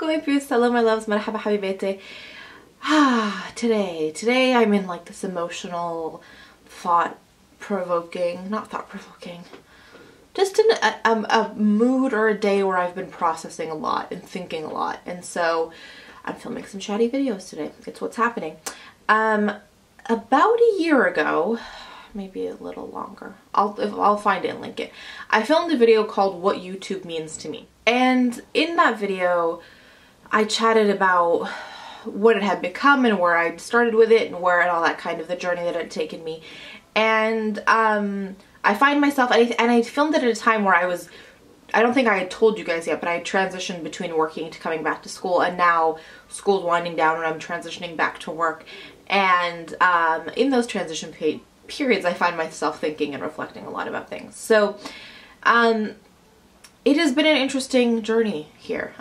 going through hello my loves, marhaba habibete. Today I'm in like this emotional, just in a mood or a day where I've been processing a lot and thinking a lot, and so I'm filming some chatty videos today. It's what's happening. About a year ago, maybe a little longer, I'll find it and link it, I filmed a video called What YouTube Means to Me, and in that video I chatted about what it had become and where I started with it and where and all that kind of the journey that it had taken me. And I find myself, and I filmed it at a time where I don't think I had told you guys yet, but I had transitioned between working to coming back to school, and now school's winding down and I'm transitioning back to work. And in those transition periods, I find myself thinking and reflecting a lot about things. So it has been an interesting journey here.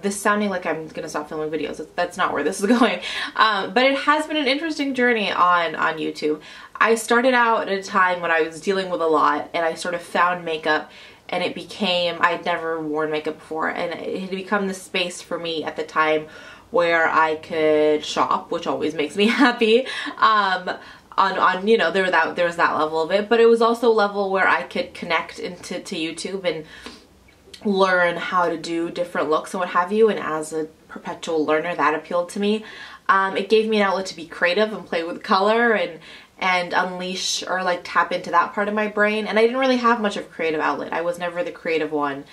This sounding like I'm gonna stop filming videos, that's not where this is going. But it has been an interesting journey on YouTube. I started out at a time when I was dealing with a lot, and I sort of found makeup, and it became, I'd never worn makeup before, and it had become this space for me at the time where I could shop, which always makes me happy. You know, there was that level of it, but it was also a level where I could connect into YouTube and learn how to do different looks and what have you, and as a perpetual learner that appealed to me. It gave me an outlet to be creative and play with color and unleash or like tap into that part of my brain, and I didn't really have much of a creative outlet. I was never the creative one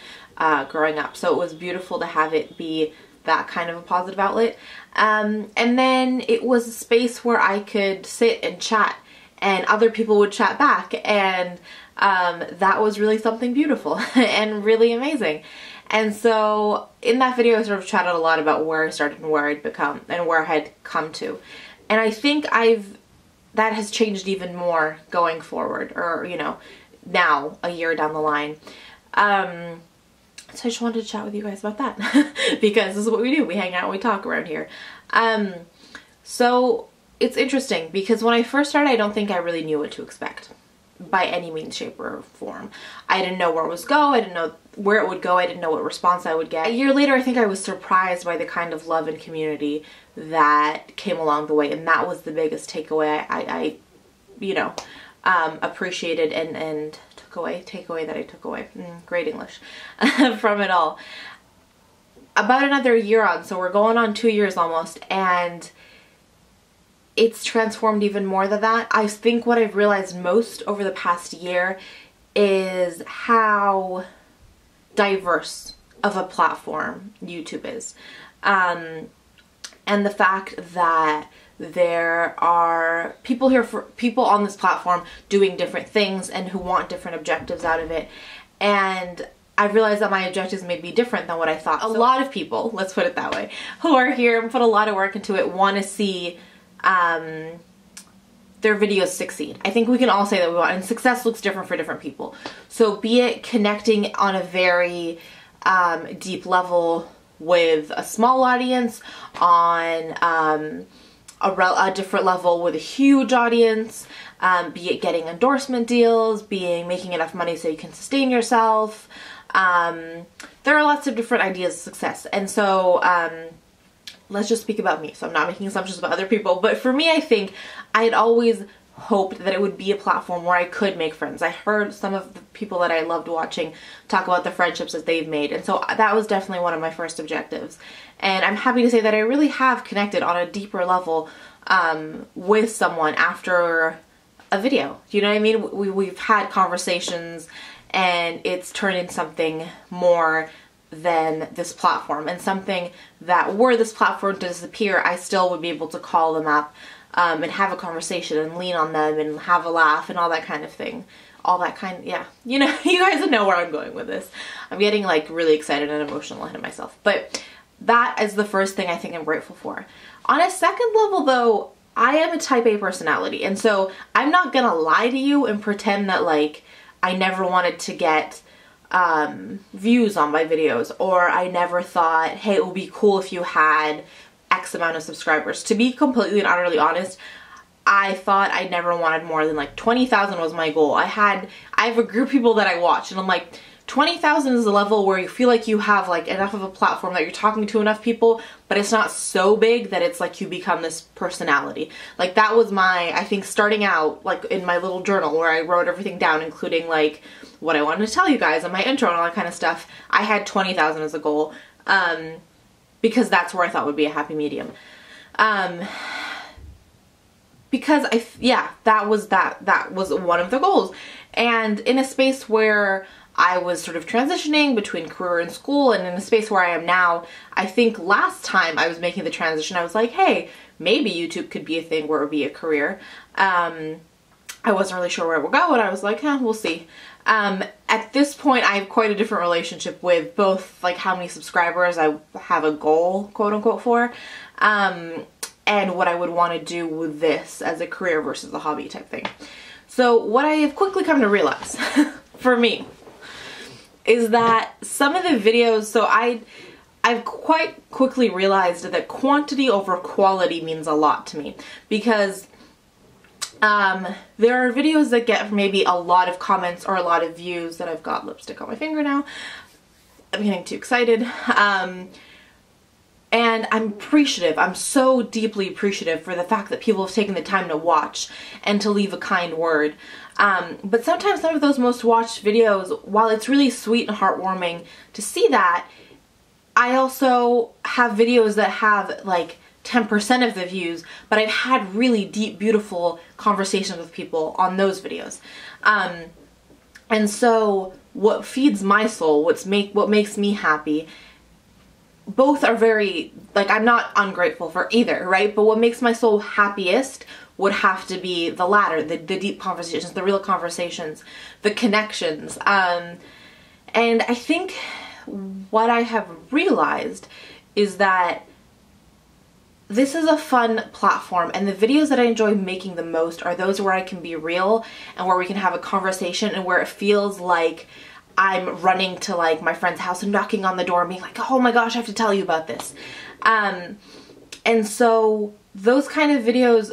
growing up, so it was beautiful to have it be that kind of a positive outlet. And then it was a space where I could sit and chat and other people would chat back, and that was really something beautiful and really amazing. And so in that video I sort of chatted a lot about where I started and where I'd become and where I had come to, and I think that has changed even more going forward, or you know, now a year down the line. So I just wanted to chat with you guys about that because this is what we do. We hang out and we talk around here. So it's interesting because when I first started, I don't think I really knew what to expect by any means, shape, or form. I didn't know where it was go. I didn't know where it would go. I didn't know what response I would get. A year later, I think I was surprised by the kind of love and community that came along the way, and that was the biggest takeaway I you know, appreciated and takeaway that I took away. Great English from it all. About another year on, so we're going on 2 years almost, and it's transformed even more than that. I think what I've realized most over the past year is how diverse of a platform YouTube is. And the fact that there are people on this platform doing different things and who want different objectives out of it. And I've realized that my objectives may be different than what I thought. A lot of people, let's put it that way, who are here and put a lot of work into it want to see their videos succeed. I think we can all say that we want, and success looks different for different people. So be it connecting on a very deep level with a small audience, on a different level with a huge audience, be it getting endorsement deals, making enough money so you can sustain yourself. There are lots of different ideas of success, and so let's just speak about me, so I'm not making assumptions about other people. But for me, I think I had always hoped that it would be a platform where I could make friends. I heard some of the people that I loved watching talk about the friendships that they've made, and so that was definitely one of my first objectives. And I'm happy to say that I really have connected on a deeper level with someone after a video. You know what I mean? We've had conversations, and it's turned into something more than this platform, and something that were this platform to disappear, I still would be able to call them up and have a conversation and lean on them and have a laugh and all that kind of thing. Yeah, you know, you guys know where I'm going with this. I'm getting like really excited and emotional ahead of myself, but that is the first thing I think I'm grateful for. On a second level though, I am a type A personality, and so I'm not gonna lie to you and pretend that like I never wanted to get views on my videos, or I never thought, hey, it would be cool if you had X amount of subscribers. To be completely and utterly honest, I thought I never wanted more than like 20,000 was my goal. I have a group of people that I watch, and I'm like, 20,000 is the level where you feel like you have like enough of a platform that you're talking to enough people, but it's not so big that it's like you become this personality. Like that was my, I think, starting out, like in my little journal where I wrote everything down, including like what I wanted to tell you guys and my intro and all that kind of stuff. I had 20,000 as a goal, because that's where I thought would be a happy medium. Because that was one of the goals. And in a space where I was sort of transitioning between career and school, and in a space where I am now, I think last time I was making the transition, I was like, hey, maybe YouTube could be a thing where it would be a career. I wasn't really sure where it would go, and I was like, we'll see. At this point, I have quite a different relationship with both like how many subscribers I have a goal, quote unquote, for, and what I would want to do with this as a career versus a hobby type thing. So what I have quickly come to realize for me is that some of the videos, so I've quite quickly realized that quantity over quality means a lot to me, because there are videos that get maybe a lot of comments or a lot of views. That I've got lipstick on my finger now. I'm getting too excited. And I'm appreciative. I'm so deeply appreciative for the fact that people have taken the time to watch and to leave a kind word. But sometimes some of those most watched videos, while it's really sweet and heartwarming to see that, I also have videos that have like 10% of the views, but I've had really deep, beautiful conversations with people on those videos. And so what feeds my soul, what makes me happy, both are very, like, I'm not ungrateful for either, right? But what makes my soul happiest would have to be the latter, the deep conversations, the real conversations, the connections. And I think what I have realized is that this is a fun platform, and the videos that I enjoy making the most are those where I can be real and where we can have a conversation and where it feels like I'm running to like my friend's house and knocking on the door and being like, oh my gosh, I have to tell you about this. And so those kind of videos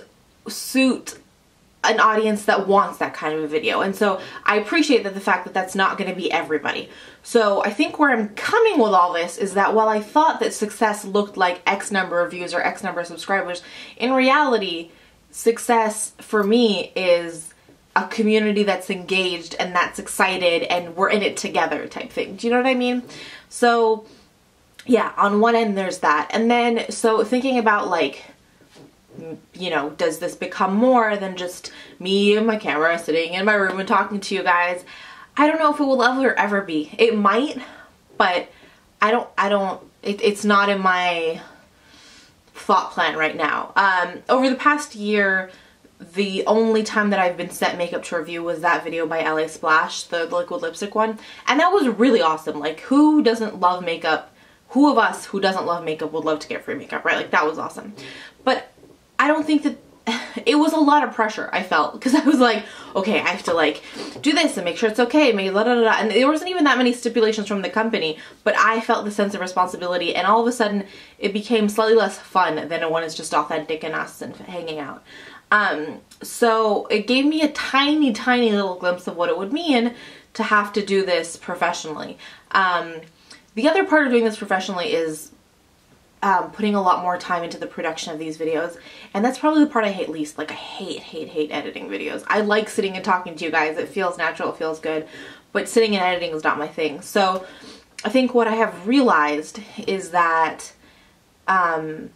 suit an audience that wants that kind of a video. And so I appreciate that the fact that that's not going to be everybody. So I think where I'm coming with all this is that while I thought that success looked like X number of views or X number of subscribers, in reality, success for me is a community that's engaged and that's excited and we're in it together type thing. Do you know what I mean? So yeah, on one end there's that. And then, so thinking about like, you know, does this become more than just me and my camera sitting in my room and talking to you guys? I don't know if it will ever be. It might, but it's not in my thought plan right now. Over the past year, the only time that I've been sent makeup to review was that video by LA Splash, the liquid lipstick one. And that was really awesome. Like, who doesn't love makeup? Who of us who doesn't love makeup would love to get free makeup, right? Like, that was awesome. But I don't think that it was a lot of pressure, I felt, because I was like, okay, I have to like do this and make sure it's okay, maybe blah, blah, blah, blah. And there wasn't even that many stipulations from the company, but I felt the sense of responsibility, and all of a sudden it became slightly less fun than when it's just authentic and us and hanging out. So it gave me a tiny little glimpse of what it would mean to have to do this professionally. The other part of doing this professionally is putting a lot more time into the production of these videos, and that's probably the part I hate least. Like, I hate editing videos. I like sitting and talking to you guys. It feels natural, it feels good, but sitting and editing is not my thing. So I think what I have realized is that I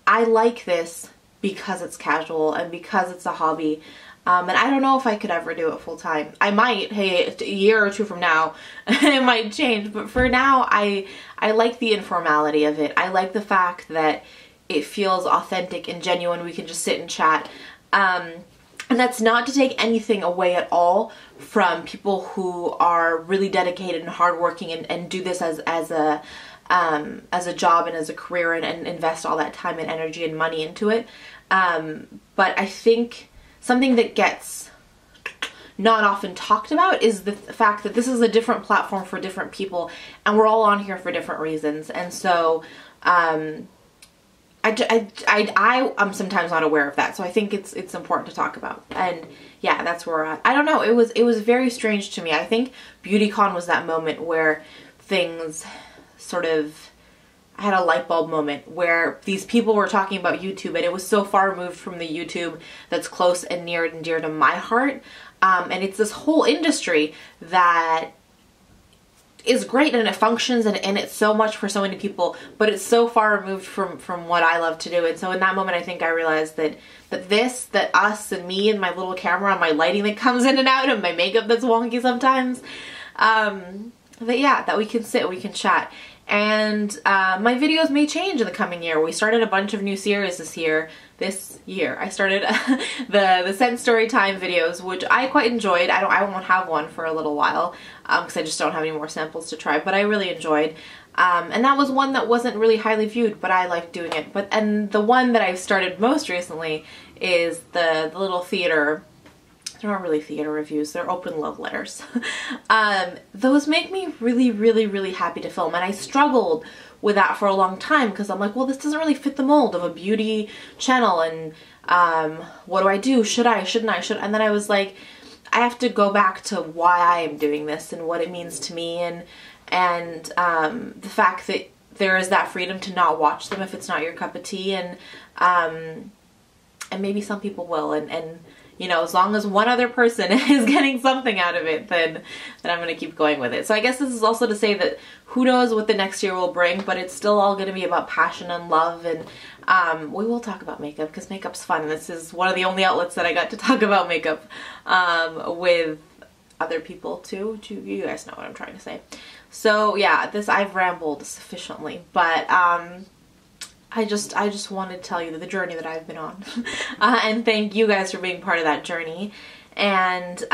like this because it's casual and because it's a hobby. And I don't know if I could ever do it full time. I might, hey, a year or two from now, it might change. But for now, I like the informality of it. I like the fact that it feels authentic and genuine. We can just sit and chat. And that's not to take anything away at all from people who are really dedicated and hardworking and do this as a job and as a career and invest all that time and energy and money into it. But I think something that gets not often talked about is the fact that this is a different platform for different people, and we're all on here for different reasons. And so I'm sometimes not aware of that, so I think it's important to talk about. And yeah, that's where we're at. I don't know, it was very strange to me. I think BeautyCon was that moment where things sort of, I had a light bulb moment where these people were talking about YouTube, and it was so far removed from the YouTube that's close and near and dear to my heart. And it's this whole industry that is great and it functions and it's so much for so many people, but it's so far removed from what I love to do. And so in that moment I think I realized that us and me and my little camera and my lighting that comes in and out and my makeup that's wonky sometimes, that we can sit, we can chat. And my videos may change in the coming year. We started a bunch of new series this year. I started the Scent Story Time videos, which I quite enjoyed. I won't have one for a little while because I just don't have any more samples to try, but I really enjoyed. And that was one that wasn't really highly viewed, but I liked doing it. And the one that I've started most recently is the little theater. They're not really theater reviews, they're open love letters. Those make me really, really, really happy to film, and I struggled with that for a long time because I'm like, well, this doesn't really fit the mold of a beauty channel, and what do I do? Should I? Shouldn't I? And then I was like, I have to go back to why I am doing this and what it means to me, and the fact that there is that freedom to not watch them if it's not your cup of tea, and maybe some people will, and you know, as long as one other person is getting something out of it, then I'm going to keep going with it. So I guess this is also to say that who knows what the next year will bring, but it's still all going to be about passion and love. And we will talk about makeup because makeup's fun. This is one of the only outlets that I got to talk about makeup with other people too. You guys know what I'm trying to say. So yeah, I've rambled sufficiently, but I just wanted to tell you the journey that I've been on and thank you guys for being part of that journey. And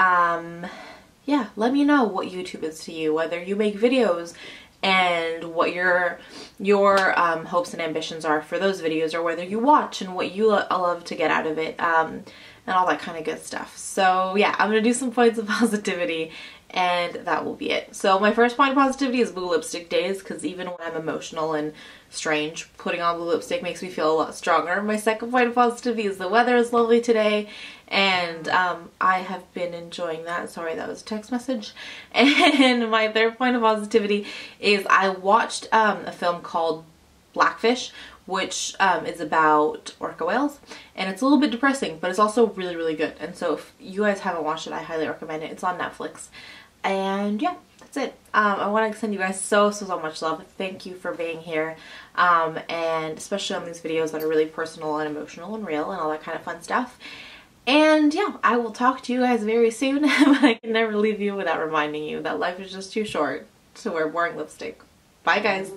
yeah, let me know what YouTube is to you, whether you make videos and what your hopes and ambitions are for those videos, or whether you watch and what you love to get out of it, and all that kind of good stuff. So yeah, I'm gonna do some points of positivity, and that will be it. So my first point of positivity is blue lipstick days, because even when I'm emotional and strange, putting on blue lipstick makes me feel a lot stronger. My second point of positivity is the weather is lovely today, and I have been enjoying that. Sorry, that was a text message. And my third point of positivity is I watched a film called Blackfish, which is about orca whales, and it's a little bit depressing, but it's also really, really good. And so if you guys haven't watched it, I highly recommend it. It's on Netflix. And yeah, that's it. I want to send you guys so much love. Thank you for being here, and especially on these videos that are really personal and emotional and real and all that kind of fun stuff. And yeah, I will talk to you guys very soon, but I can never leave you without reminding you that life is just too short to wear boring lipstick. Bye guys.